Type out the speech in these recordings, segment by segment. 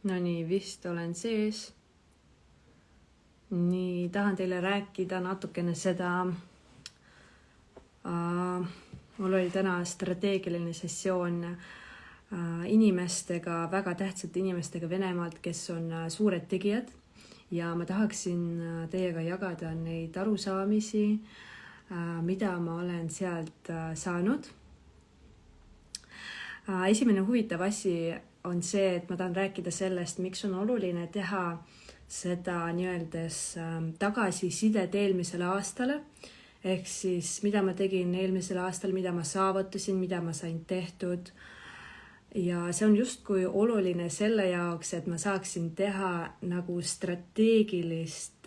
No nii, vist olen sees. Nii, tahan teile rääkida natukene seda. Mul oli täna strateegiline sessioon inimestega, väga tähtsate inimestega Venemaalt, kes on suured tegijad. Ja ma tahaksin teiega jagada neid arusaamisi, mida ma olen sealt saanud. Esimene huvitav asi on see, et ma tahan rääkida sellest, miks on oluline teha seda nii-öeldes tagasisidet eelmisele aastale. Ehk siis, mida ma tegin eelmisel aastal, mida ma saavutasin, mida ma sain tehtud. Ja see on justkui oluline selle jaoks, et ma saaksin teha nagu strateegiat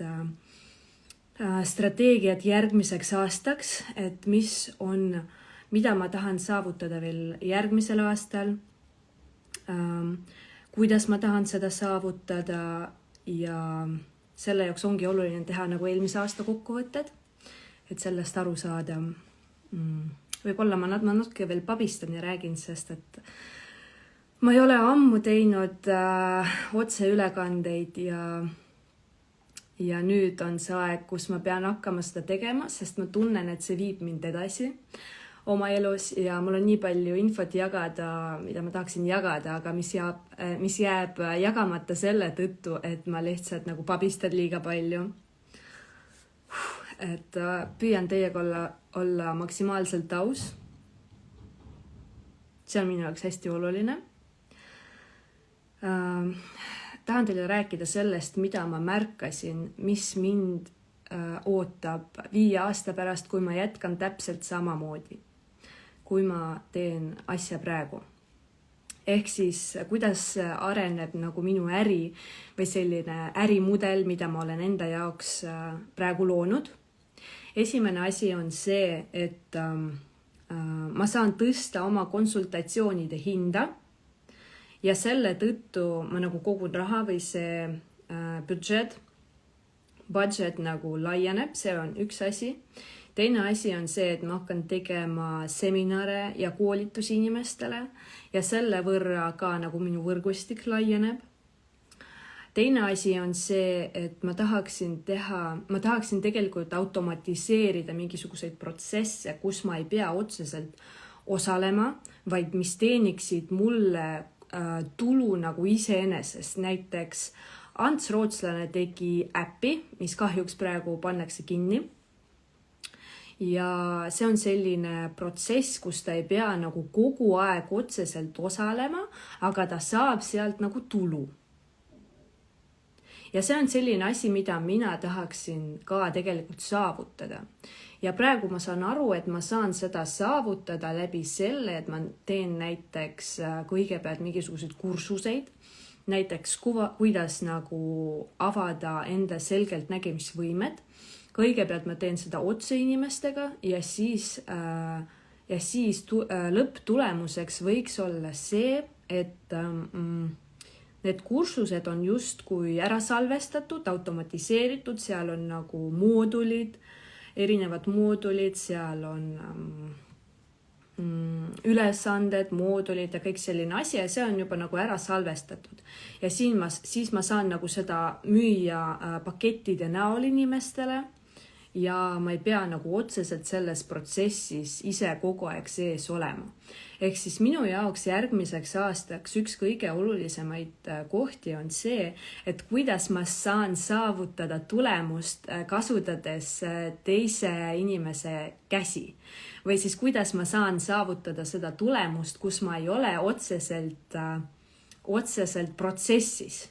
järgmiseks aastaks, et mida ma tahan saavutada veel järgmisel aastal, kuidas ma tahan seda saavutada ja selle jaoks ongi oluline teha nagu eelmise aasta kokkuvõtted, et sellest aru saada. Võib-olla ma natuke veel pabistan ja räägin, sest et ma ei ole ammu teinud otseülekandeid ja nüüd on see aeg, kus ma pean hakkama seda tegema, sest ma tunnen, et see viib mind edasi oma elus ja mul on nii palju infot jagada, mida ma tahaksin jagada, aga mis jääb jagamata selle tõttu, et ma lihtsalt nagu pabistan liiga palju. Et püüan teiega olla maksimaalselt aus. See on minu jaoks hästi oluline. Tahan teile rääkida sellest, mida ma märkasin, mis mind ootab 5 aasta pärast, kui ma jätkan täpselt samamoodi, kui ma teen asja praegu. Ehk siis, kuidas areneb nagu minu äri või selline ärimudel, mida ma olen enda jaoks praegu loonud. Esimene asi on see, et ma saan tõsta oma konsultatsioonide hinda ja selle tõttu ma nagu kogun raha või see budget nagu laieneb, see on üks asi. Teine asi on see, et ma hakkan tegema seminare ja koolitusi inimestele ja selle võrra ka nagu minu võrgustik laieneb. Teine asi on see, et ma tahaksin tegelikult automatiseerida mingisuguseid protsesse, kus ma ei pea otseselt osalema, vaid mis teeniksid mulle tulu nagu iseenesest. Näiteks Ants Rootslane tegi äppi, mis kahjuks praegu pannakse kinni. Ja see on selline protsess, kus ta ei pea nagu kogu aeg otseselt osalema, aga ta saab sealt nagu tulu. Ja see on selline asi, mida mina tahaksin ka tegelikult saavutada. Ja praegu ma saan aru, et ma saan seda saavutada läbi selle, et ma teen näiteks kõigepealt mingisuguseid kursuseid, näiteks kuidas nagu avada enda selgelt nägemisvõimed. Kõigepealt ma teen seda otse inimestega ja siis lõpptulemuseks võiks olla see, et need kursused on justkui ära salvestatud, automatiseeritud, seal on nagu moodulid, erinevad moodulid, seal on ülesanded, moodulid ja kõik selline asi ja see on juba nagu ära salvestatud. Ja siis ma saan nagu seda müüa pakettide näol inimestele ja ma ei pea nagu otseselt selles protsessis ise kogu aeg sees olema. Ehk siis minu jaoks järgmiseks aastaks üks kõige olulisemaid kohti on see, et kuidas ma saan saavutada tulemust kasutades teise inimese käsi. Või siis kuidas ma saan saavutada seda tulemust, kus ma ei ole otseselt protsessis.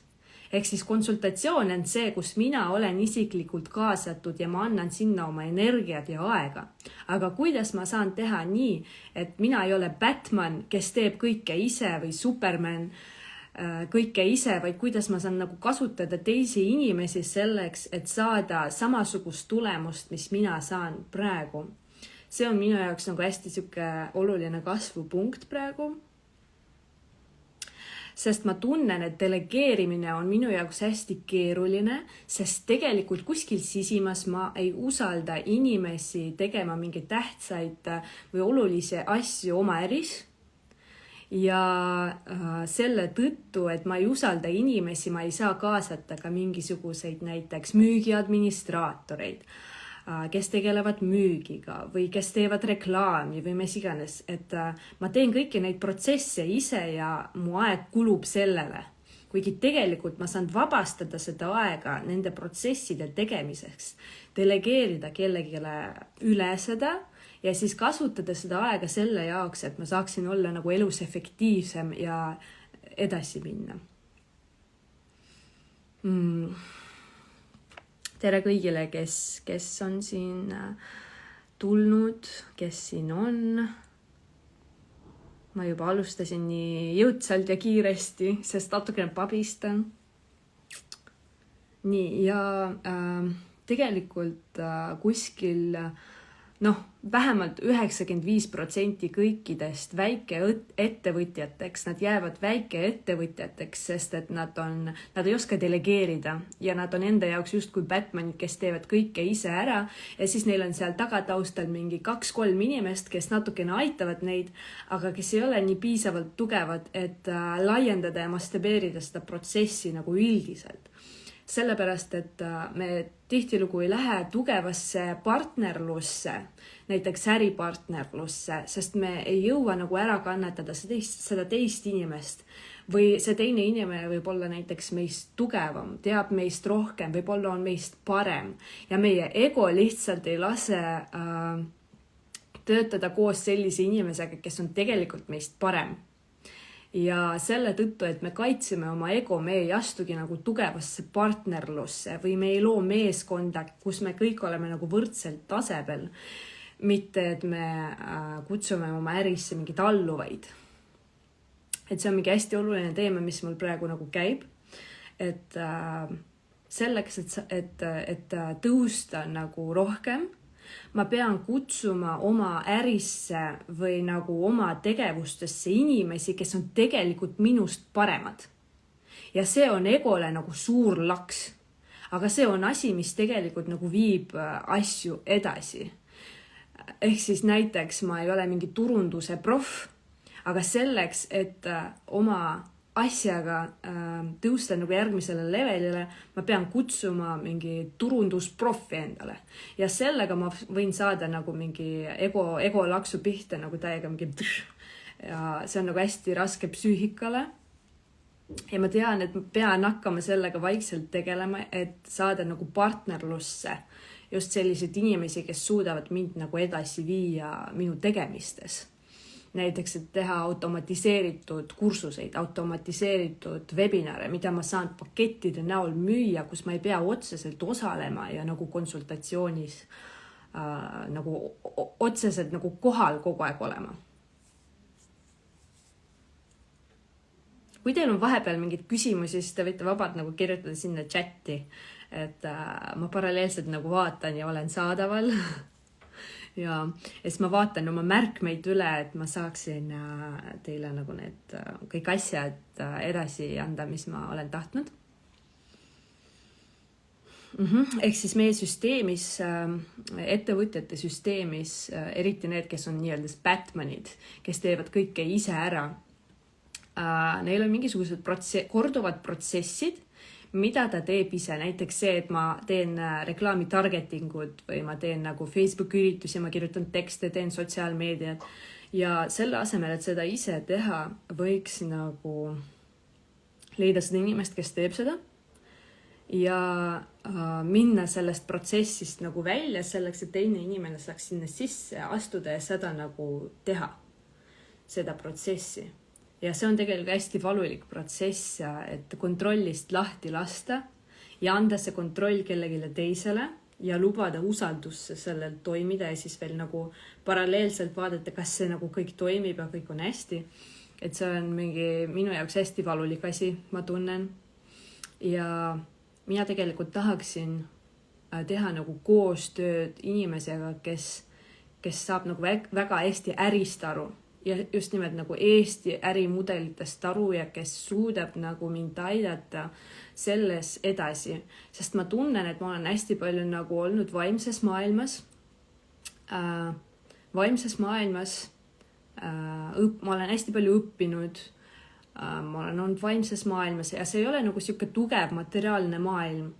Ehk siis konsultatsioon on see, kus mina olen isiklikult kaasatud ja ma annan sinna oma energiat ja aega. Aga kuidas ma saan teha nii, et mina ei ole Batman, kes teeb kõike ise või Superman kõike ise, vaid kuidas ma saan nagu kasutada teisi inimesi selleks, et saada samasugust tulemust, mis mina saan praegu. See on minu jaoks nagu hästi oluline kasvupunkt praegu. Sest ma tunnen, et delegeerimine on minu jaoks hästi keeruline, sest tegelikult kuskil sisimas ma ei usalda inimesi tegema mingeid tähtsaid või olulisi asju oma äris. ja selle tõttu, et ma ei usalda inimesi, ma ei saa kaasata ka mingisuguseid näiteks müügiadministraatoreid, kes tegelevad müügiga või kes teevad reklaami või mis iganes, et ma teen kõiki neid protsesse ise ja mu aeg kulub sellele. Kuigi tegelikult ma saan vabastada seda aega nende protsesside tegemiseks, delegeerida kellegile üle seda ja siis kasutada seda aega selle jaoks, et ma saaksin olla nagu elus efektiivsem ja edasi minna. Tere kõigile, kes on siin tulnud, kes siin on. Ma juba alustasin nii jõudsalt ja kiiresti, sest natukene pabistan. Nii, ja tegelikult kuskil vähemalt 95% kõikidest väikeettevõtjateks, nad jäävad väikeettevõtjateks, sest et nad ei oska delegeerida ja nad on enda jaoks justkui Batmanid, kes teevad kõike ise ära ja siis neil on seal tagataustal mingi 2-3 inimest, kes natukene aitavad neid, aga kes ei ole nii piisavalt tugevad, et laiendada ja masturbeerida seda protsessi nagu üldiselt. Sellepärast, et me tihtilugu ei lähe tugevasse partnerlusse, näiteks äripartnerlusse, sest me ei jõua nagu ära kannatada seda teist inimest. Või see teine inimene võib olla näiteks meist tugevam, teab meist rohkem, võib-olla on meist parem. Ja meie ego lihtsalt ei lase töötada koos sellise inimesega, kes on tegelikult meist parem. Ja selle tõttu, et me kaitseme oma ego, me ei astugi nagu tugevasse partnerlusse või me ei loo meeskonda, kus me kõik oleme nagu võrdselt tasemel. Mitte, et me kutsume oma ärisse mingid alluvaid. Et see on mingi hästi oluline teema, mis mul praegu nagu käib. Et selleks, et tõusta nagu rohkem, ma pean kutsuma oma ärisse või nagu oma tegevustesse inimesi, kes on tegelikult minust paremad. Ja see on egole nagu suur laks. Aga see on asi, mis tegelikult nagu viib asju edasi. Ehk siis näiteks ma ei ole mingi turunduse proff, aga selleks, et oma asjaga tõusta nagu järgmisele levelile, ma pean kutsuma mingi turundusprofi endale. Ja sellega ma võin saada nagu mingi ego laksu pihta nagu täiega mingi ja see on nagu hästi raske psüühikale. Ja ma tean, et ma pean hakkama sellega vaikselt tegelema, et saada nagu partnerlusse just selliseid inimesi, kes suudavad mind nagu edasi viia minu tegemistes. Näiteks, et teha automatiseeritud kursuseid, automatiseeritud webinare, mida ma saan pakettide näol müüa, kus ma ei pea otseselt osalema ja nagu konsultatsioonis nagu otseselt nagu kohal kogu aeg olema. Kui teil on vahepeal mingid küsimusi, siis te võite vabalt nagu kirjutada sinna chatti, et ma paralleelselt nagu vaatan ja olen saadaval. Ja siis ma vaatan oma märkmeid üle, et ma saaksin teile nagu need kõik asjad edasi anda, mis ma olen tahtnud. Ehk siis meie süsteemis, ettevõtjate süsteemis, eriti need, kes on nii-öelda Batmanid, kes teevad kõike ise ära. Neil on mingisugused korduvad protsessid, mida ta teeb ise. Näiteks see, et ma teen reklaami targetingud või ma teen nagu Facebook üritusi, ma kirjutan tekste, teen sotsiaalmeediat ja selle asemel, et seda ise teha, võiks nagu leida seda inimest, kes teeb seda ja minna sellest protsessist nagu välja selleks, et teine inimene saaks sinna sisse astuda ja seda nagu teha, seda protsessi. Ja see on tegelikult hästi valulik protsess, et kontrollist lahti lasta ja anda see kontroll kellegile teisele ja lubada usaldusse sellel toimida ja siis veel nagu paralleelselt vaadata, kas see nagu kõik toimib ja kõik on hästi. Et see on minu jaoks hästi valulik asi, ma tunnen. Ja mina tegelikult tahaksin teha nagu koostööd inimesega, kes saab nagu väga hästi ärist aru. Ja just nimelt nagu Eesti ärimudelitest aru ja kes suudab nagu mind aidata selles edasi. Sest ma tunnen, et ma olen hästi palju nagu olnud vaimses maailmas. Vaimses maailmas ma olen hästi palju õppinud, ma olen olnud vaimses maailmas ja see ei ole nagu siuke tugev materiaalne maailm,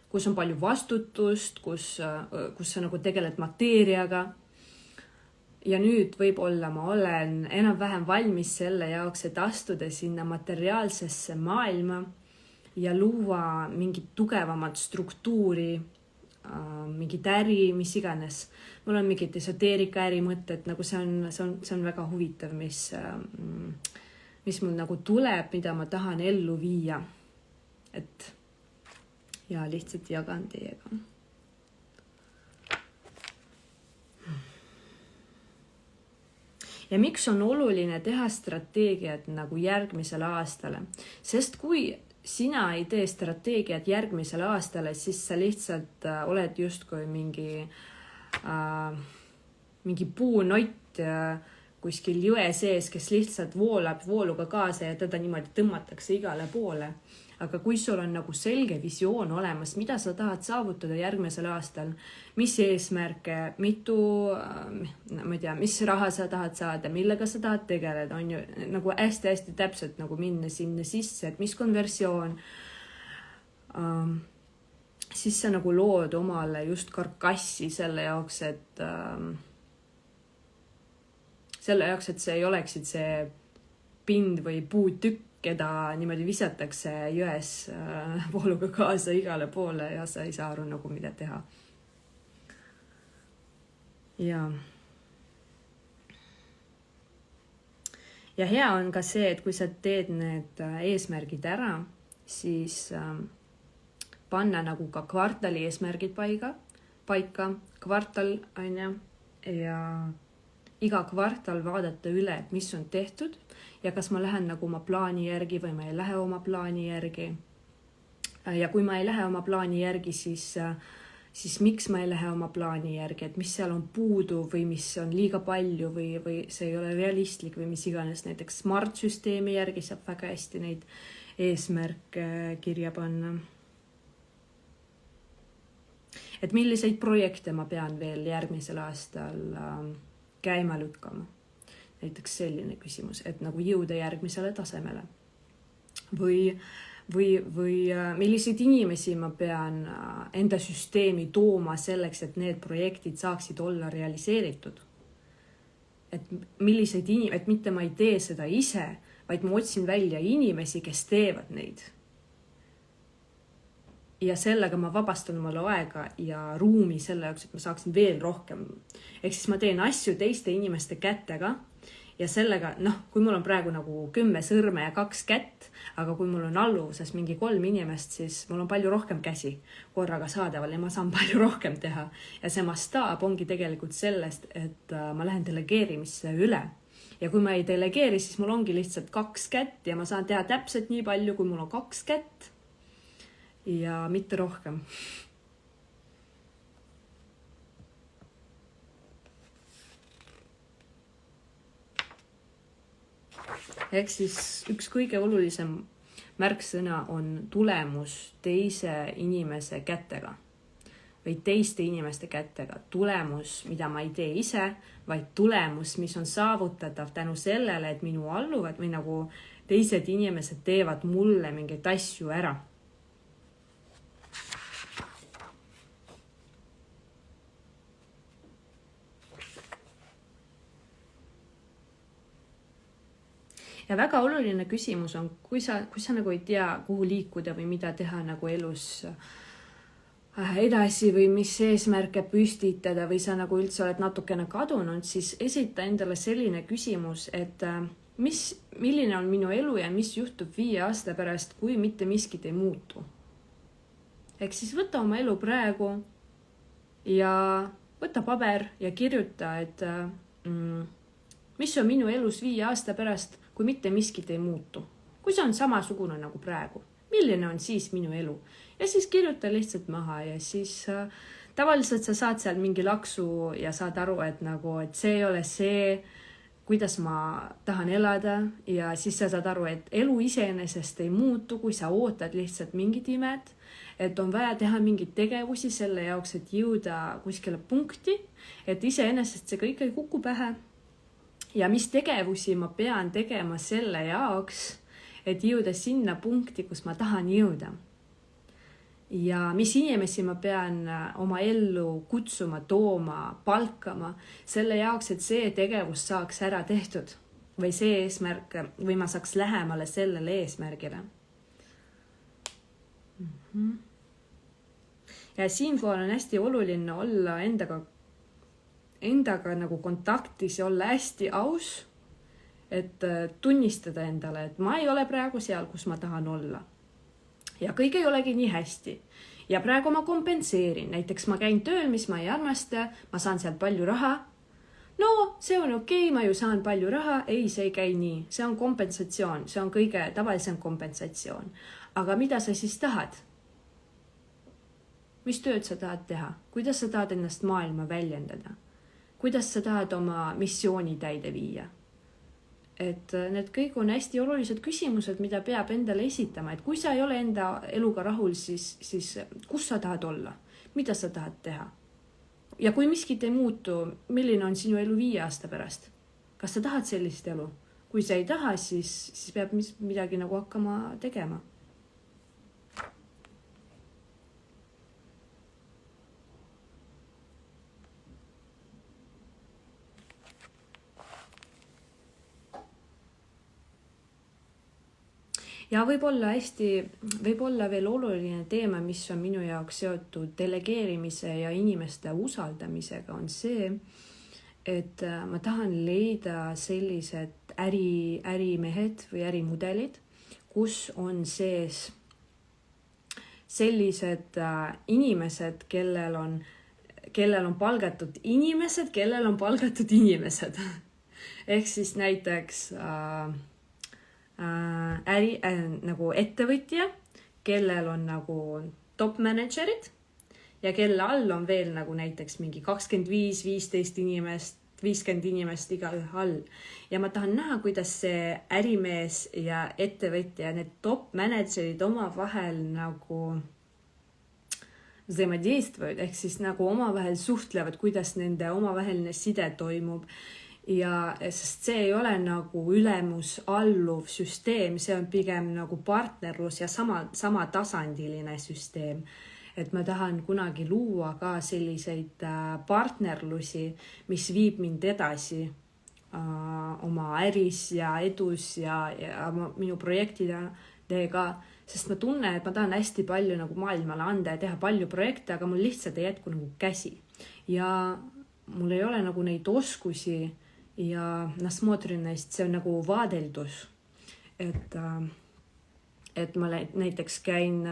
kus on palju vastutust, kus sa nagu tegeled mateeriaga. Ja nüüd võib-olla ma olen enam-vähem valmis selle jaoks, et astuda sinna materiaalsesse maailma ja luua mingit tugevamat struktuuri, mingit äri, mis iganes. Mul on mingid esoteerika ärimõtted, nagu see on väga huvitav, mis mul nagu tuleb, mida ma tahan ellu viia. Et ja lihtsalt jagan teiega. Ja miks on oluline teha strateegiat nagu järgmisele aastale? Sest kui sina ei tee strateegiat järgmisele aastale, siis sa lihtsalt oled justkui mingi puunott kuskil jõe sees, kes lihtsalt voolab vooluga kaasa ja teda niimoodi tõmmatakse igale poole. Aga kui sul on nagu selge visioon olemas, mida sa tahad saavutada järgmisel aastal, mis eesmärke, mis raha sa tahad saada, millega sa tahad tegeleda, on ju nagu hästi-hästi täpselt nagu minna sinna sisse, et mis konversioon, siis sa nagu lood omale just karkassi selle jaoks, et see ei oleksid see pind või puutükk, keda niimoodi visatakse jões vooluga kaasa igale poole ja sa ei saa aru nagu mida teha. Ja hea on ka see, et kui sa teed need eesmärgid ära, siis panna nagu ka kvartali eesmärgid paika, kvartal on ju, ja iga kvartal vaadata üle, et mis on tehtud ja kas ma lähen nagu oma plaani järgi või ma ei lähe oma plaani järgi. Ja kui ma ei lähe oma plaani järgi, siis miks ma ei lähe oma plaani järgi, et mis seal on puudu või mis on liiga palju või see ei ole realistlik või mis iganes. Näiteks Smart-süsteemi järgi saab väga hästi neid eesmärke kirja panna. Et milliseid projekte ma pean veel järgmisel aastal käima lükkama. Näiteks selline küsimus, et nagu jõuda järgmisele tasemele. Või milliseid inimesi ma pean enda süsteemi tooma selleks, et need projektid saaksid olla realiseeritud. Et mitte ma ei tee seda ise, vaid ma otsin välja inimesi, kes teevad neid. Ja sellega ma vabastan omale aega ja ruumi selle jaoks, et ma saaksin veel rohkem. Ehk siis ma teen asju teiste inimeste kätega ja sellega, kui mul on praegu nagu 10 sõrme ja 2 kätt, aga kui mul on alluvuses mingi 3 inimest, siis mul on palju rohkem käsi korraga saadaval ja ma saan palju rohkem teha. Ja see mastaab ongi tegelikult sellest, et ma lähen delegeerimisse üle. Ja kui ma ei delegeeri, siis mul ongi lihtsalt 2 kätt ja ma saan teha täpselt nii palju, kui mul on 2 kätt. Ja mitte rohkem. Ehk siis üks kõige olulisem märksõna on tulemus teise inimese kätega või teiste inimeste kätega. Tulemus, mida ma ei tee ise, vaid tulemus, mis on saavutatav tänu sellele, et minu alluvad või nagu teised inimesed teevad mulle mingeid asju ära. Ja väga oluline küsimus on, kui sa nagu ei tea, kuhu liikuda või mida teha nagu elus edasi või mis eesmärke püstitada või sa nagu üldse oled natukene kadunud, siis esita endale selline küsimus, et milline on minu elu ja mis juhtub 5 aasta pärast, kui mitte miskit ei muutu. Ehk siis võta oma elu praegu ja võta paber ja kirjuta, et mis on minu elus 5 aasta pärast, kui mitte miskit ei muutu. Kui see on samasugune nagu praegu, milline on siis minu elu? Ja siis kirjuta lihtsalt maha ja siis tavaliselt sa saad seal mingi laksu ja saad aru, et see ei ole see, kuidas ma tahan elada ja siis sa saad aru, et elu iseenesest ei muutu, kui sa ootad lihtsalt mingid imed, et on vaja teha mingeid tegevusi selle jaoks, et jõuda kuskile punkti, et iseenesest see kõik ei kuku pähe. ja mis tegevusi ma pean tegema selle jaoks, et jõuda sinna punkti, kus ma tahan jõuda. Ja mis inimesi ma pean oma ellu kutsuma, tooma, palkama selle jaoks, et see tegevus saaks ära tehtud või see eesmärk või ma saaks lähemale sellele eesmärgile. Ja siinkohal on hästi oluline olla endaga nagu kontaktis ja olla hästi aus, et tunnistada endale, et ma ei ole praegu seal, kus ma tahan olla. Ja kõik ei olegi nii hästi. Ja praegu ma kompenseerin. Näiteks ma käin tööl, mis ma ei armasta, ma saan sealt palju raha. No, see on okei, ma ju saan palju raha. Ei, see ei käi nii. See on kompensatsioon. See on kõige tavalisem kompensatsioon. Aga mida sa siis tahad? Mis tööd sa tahad teha? Kuidas sa tahad ennast maailma väljendada? Kuidas sa tahad oma missiooni täide viia? Et need kõik on hästi olulised küsimused, mida peab endale esitama. Et kui sa ei ole enda eluga rahul, siis kus sa tahad olla? Mida sa tahad teha? Ja kui miskit ei muutu, milline on sinu elu 5 aasta pärast? Kas sa tahad sellist elu? Kui sa ei taha, siis peab midagi nagu hakkama tegema. Ja võib-olla veel oluline teema, mis on minu jaoks seotud delegeerimise ja inimeste usaldamisega, on see, et ma tahan leida sellised ärimehed või ärimudelid, kus on sees sellised inimesed, kellel on palgatud inimesed, kellel on palgatud inimesed. Ehk siis näiteks nagu ettevõtja, kellel on nagu top managerid ja kelle all on veel nagu näiteks mingi 25, 15 inimest, 50 inimest igaühe all. Ja ma tahan näha, kuidas see ärimees ja ettevõtja, need top managerid omavahel nagu взаимодействуют, ehk siis nagu omavahel suhtlevad, kuidas nende omavaheline side toimub. Ja sest see ei ole nagu ülemus-alluv süsteem, see on pigem nagu partnerlus ja sama tasandiline süsteem. Et ma tahan kunagi luua ka selliseid partnerlusi, mis viib mind edasi oma äris ja edus ja minu projektidega, sest ma tunnen, et ma tahan hästi palju nagu maailmale anda ja teha palju projekte, aga mul lihtsalt ei jätku nagu käsi. Ja mul ei ole nagu neid oskusi ja nasmootrineist, see on nagu vaadeldus. Et ma näiteks käin,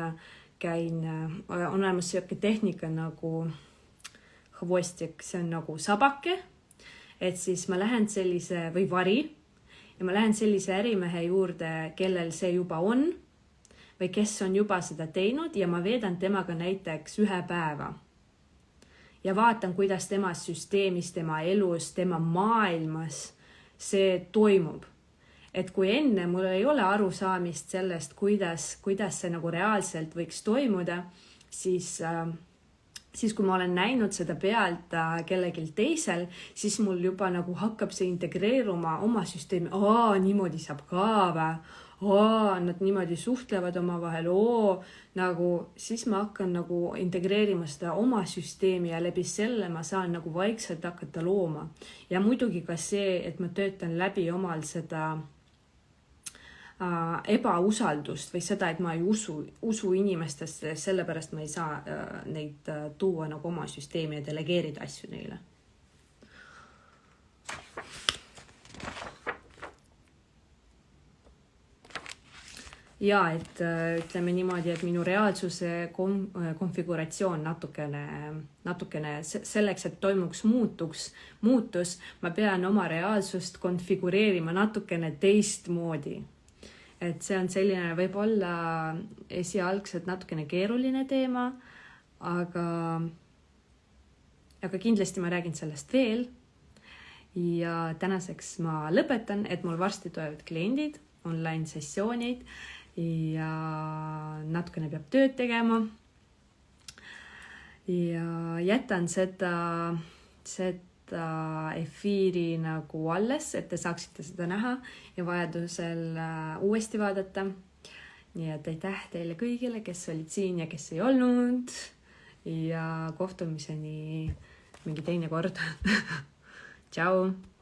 on olemas selline tehnika nagu hvostik, see on nagu sabake, et siis ma lähen sellise, või vari, ja ma lähen sellise ärimehe juurde, kellel see juba on, või kes on juba seda teinud ja ma veedan temaga näiteks 1 päeva. Ja vaatan, kuidas tema süsteemis, tema elus, tema maailmas see toimub. Et kui enne mul ei ole arusaamist sellest, kuidas see nagu reaalselt võiks toimuda, siis kui ma olen näinud seda pealt kellelgi teisel, siis mul juba nagu hakkab see integreeruma oma süsteemi. Niimoodi saab ka või? Nad niimoodi suhtlevad omavahel, nagu siis ma hakkan nagu integreerima seda oma süsteemi ja läbi selle ma saan nagu vaikselt hakata looma. Ja muidugi ka see, et ma töötan läbi omal seda ebausaldust või seda, et ma ei usu inimestesse, sellepärast ma ei saa neid tuua nagu oma süsteemi ja delegeerida asju neile. Ja, et ütleme niimoodi, et minu reaalsuse konfiguratsioon natukene selleks, et toimuks muutus, ma pean oma reaalsust konfigureerima natukene teistmoodi. Et see on selline võib-olla esialgselt natukene keeruline teema, aga kindlasti ma räägin sellest veel. Ja tänaseks ma lõpetan, et mul varsti tulevad kliendid, online sessioonid ja natukene peab tööd tegema. Ja jätan seda jätta efiiri nagu alles, et te saaksite seda näha ja vajadusel uuesti vaadata. Nii et aitäh teile kõigile, kes olid siin ja kes ei olnud. Ja kohtumiseni mingi teine kord. Tšau!